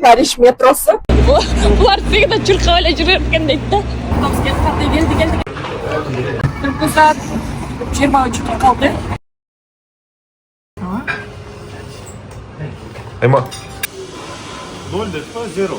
Paris metrosu. Bular sürekli çırkayla жүрөткөн дейт да. Geldi. Türkü saat 23'e kaldı. Ема. 0 деп па, 0.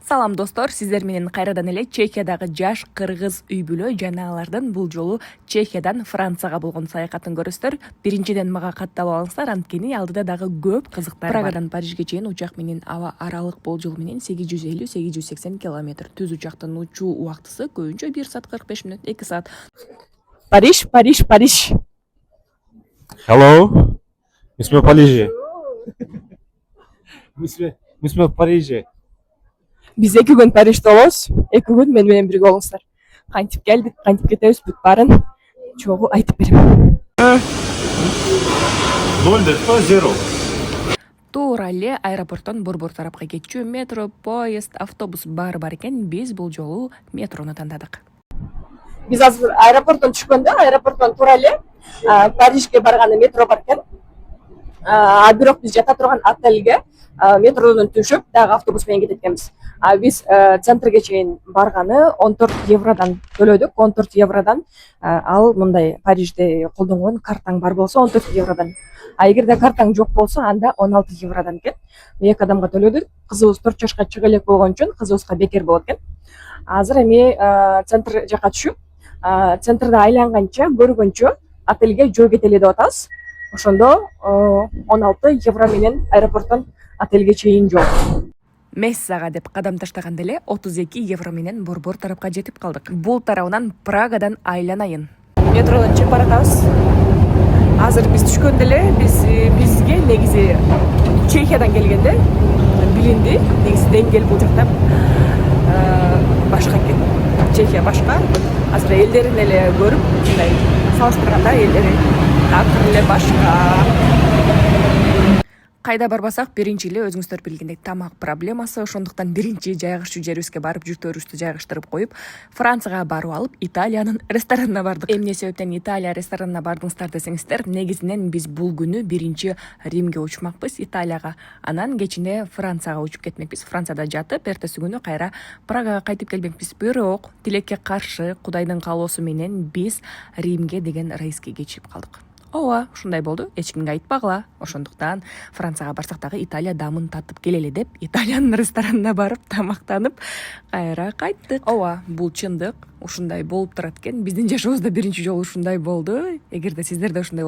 Салам достор, сиздер менен кайрадан эле Чехиядагы жаш кыргыз үй бүлө жана алардын бул жолу Чехиядан Францияга болгон саякатын көрөсүздөр. Биринчиден мага катталып алыңыздар, анткени алдыда дагы көп кызыктар бар. Прагадан Парижге чейин учак менен аба аралык болжол менен 850-880 километр. Түз учактын учуу убактысы көбүнчө 1 саат 45 мүнөт, 2 саат. Paris. Hello. Мы в Париже. Мы в Париже. Biz 2 gün Paris'te oluruz. 2 gün menен birge olurlar. Kantip geldik, kantip ketebиз, бүт барын çoğu айтып берем. 0 деп па, 0. Туура эле аэропорттон борбор тарапка кетчү метро, поезд, автобус баары бар экен. Биз бул жолу метрону тандадык. Biz azыр аэропорттон түшкөндө, аэропорттон туура эле Парижге барганы метро бар экен. Бирок биз жата турган отельге метродон түшүп, дагы автобус менен кетет экенбиз. Биз центрге чейин барганы 14 евродан төлөдүк. 14 евродан ал мындай Парижде колдонгон картаң бар болсо 14 евродан. Эгерде картаң жок болсо, анда 16 евродан экен. Эки адамга төлөдүк. Кызыбыз 4 жашка чыга элек болгон үчүн кызыбызга бекер болот экен. Азыр эми центр жака түшүп, центрда айланганча, көргөнчө отельге жөө кетели деп атабыз. Ошондо 16 евро менен аэропорттон отельге чейин жол. Мессага деп кадам таштаганда эле 32 евро менен борбор тарапка жетип калдык. Бул тарабынан Прагадан айланайын. Метродон чыгып баратабыз. Азыр биз түшкөндө эле бизге негизи Чехиядан келгенде билинди. Негизи деңгээл бул жакта башка экен. Чехия башка. Азыр элдерин эле көрүп, мындай салыштырганда элдери акыр эле башка. Кайда барбасак биринчи эле өзүңүздөр билгендей тамак проблемасы, ошондуктан биринчи жайгашчу жерибизге барып журтөрүбүздү жайгаштырып коюп, Францияга барып алып, Италиянын ресторанына бардык. Эмне себептен Италия ресторанына бардыңыздар десеңиздер, негизинен биз бул күнү биринчи Римге учмакпыз, Италияга. Анан кечине Францияга учуп кетмекпиз. Францияда жатып, эртеси күнү кайра Прагага кайтып келмекпиз. Бирок тилекке каршы Кудайдын каалоосу менен биз Римге деген рейске кечип калдык. Ооба, ушундай болду. Эч кимге айтпагыла. Ошондуктан Францияга барсак дагы Италия дамын татып келели деп, Италиянын ресторанына барып тамактанып, кайра кайттык. Ооба, бул чындык. Ушундай болуп турат экен. Биздин жашообузда биринчи жолу ушундай болду. Эгерде сиздерде ушундай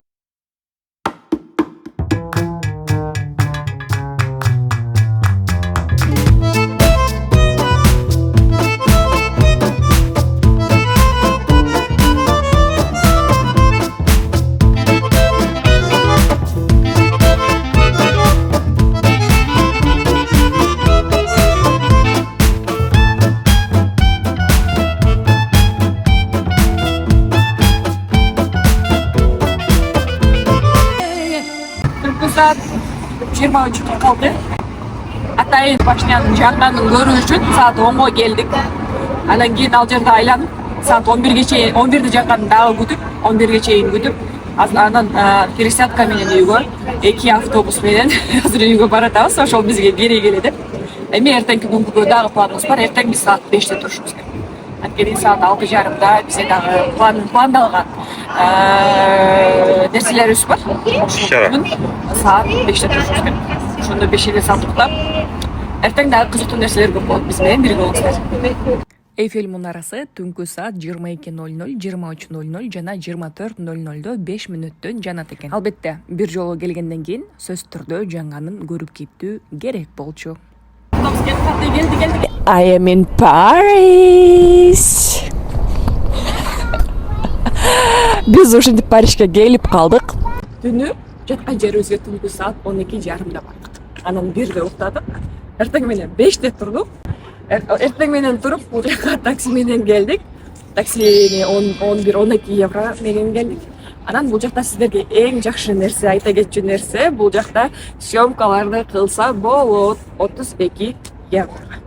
Saat 23'e kaldı. Atayın başlayanın janganын көрүү үчүн saat 10'a geldik. Анан кийин ал жерде айланып, saat 11'ge чейин, 11'de жанганын дагы күтүп, 11'ge чейин күтүп, анан пересадка менен үйгө, 2 автобус менен азыр үйгө баратабыз. Ошол бизге бере келе деп. Эми эртеңки күнгө дагы планыбыз бар. Эртең биз saat 5'te турушубуз керек. Анткени saat 6:30 бизде дагы пландалган нерселерибиз бар. Ошол saat 5'te турушубуз керек. Ошондо 5'те сааттыктап, эртең дагы кызыктуу нерселер көп болот. Биз менен бирге болуңуздар. Эйфель мунарасы түнкү саат 22:00, 23:00 жана 24:00 5 мүнөттөн жанат экен. Албетте, бир жолу келгенден кийин сөзсүз түрдө жаңганын көрүп кетүү керек болчу. I am in Paris. Biz ушинтип Парижге келип калдык. Түнү жаткан жерибизге түнкү саат 12:30 бардык. Анан 1'de уктадык. Эртең менен 5'те турдук. Эртең менен туруп, бул жака такси менен келдик. Таксини 11-12 евро менен келдик. Анан бул жакта сиздерге эң жакшы нерсе, айта кетчү нерсе, бул жакта съемкаларды кылса болот 32 евро.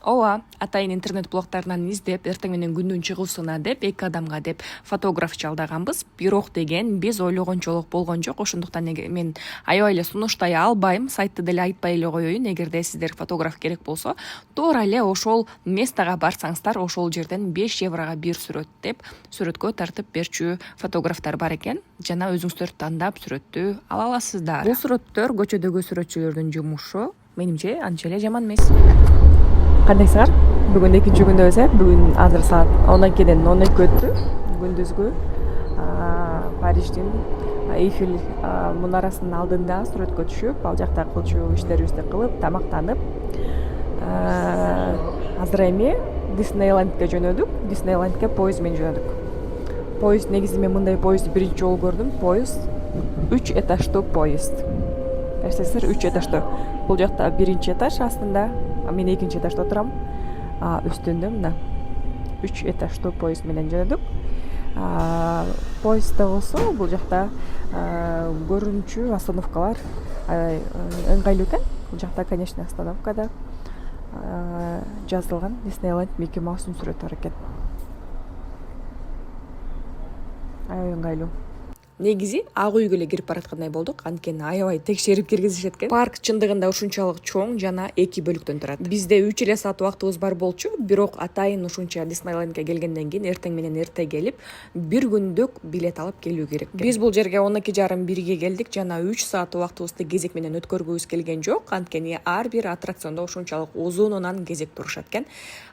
Ооба, атайын интернет блогтарынан издеп эртең менен күндүн чыгуусуна деп 2 адамга деп фотограф жалдаганбыз. Бирок деген биз ойлогончолук болгон жок. Ошондуктан мен аябай эле сунуштай албайм, сайтты деле айтпай эле коеюн. Эгерде сиздерге фотограф керек болсо, туура эле ошол местага барсаңыздар, ошол жерден 5 еврого бир сүрөт деп сүрөткө тартып берчү фотографтар бар экен. Жана өзүңүздөр тандап сүрөттү ала аласыздар. Бул сүрөттөр көчөдөгү сүрөтчүлөрдүн жумушу. Менимче анча эле жаман эмес. Кандайсыңар? Бүгүн экинчи күндөбүз, бүгүн азыр саат 12ден 12 өттү. Күндүзгү Париждин Эйфель мунарасынын алдында сүрөткө түшүп, ал жакта кылчу иштерибизди кылып, тамактанып, азыр эми Диснейлендке жөнөдүк. Диснейлендке поезд менен жөнөдүк. Поезд негизи мен мындай поездди биринчи жолу көрдүм. Поезд 3 этаждуу поезд. Көрсөңүздөр 3 этаждуу. Бул жакта биринчи этаж астында, мен экинчи этажда отурам. Үстүндө мына 3 этаждуу поезд менен жөнөдүк. Поездда болсо бул жакта көрүнчү остановкалар ыңгайлуу экен. Бул жакта, конечно, остановкада жазылган Disneyland Mickey Mouse'ун сүрөтү бар экен. Аябай ыңгайлуу. Негизи ак үйгө эле кирип бараткандай болдук, анткени аябай текшерип киргизишет экен. Парк чындыгында ушунчалык чоң жана 2 бөлүктөн турат. Бизде 3 эле саат убактыбыз бар болчу, бирок атайын ушунча Диснейлендке келгенден кийин эртең менен эрте келип, 1 күндүк билет алып келүү керек. Биз бул жерге 12:30-1 келдик жана 3 саат убактыбызды кезек менен өткөргүбүз келген жок, анткени ар бир аттракциондо ушунчалык узунунан кезек турушат экен.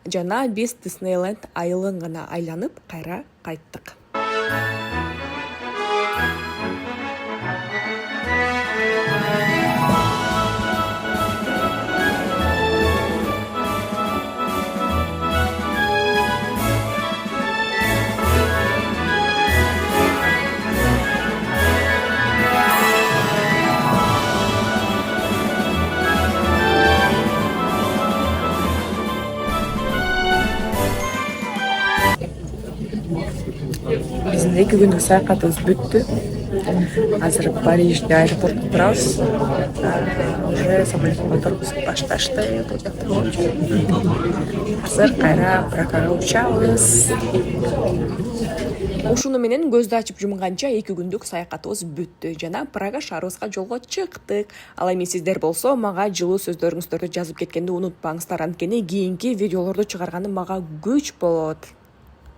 Жана биз Диснейленд айылын гана айланып кайра кайттык. Биздин 2 күндүк саякатыбыз бүттү. Азыр Парижде аэропортто турабыз. Уже самолетке отурубуз башташты. Бул жакта болчу. Азыр кайра Прагага учабыз. Ушуну менен көздү ачып жумганча 2 күндүк саякатыбыз бүттү жана Прага шаарыбызга жолго чыктык. Ал эми сиздер болсо мага жылуу сөздөрүңүздөрдү жазып кеткенди унутпаңыздар, анткени кийинки видеолорду чыгарганым мага күч болот.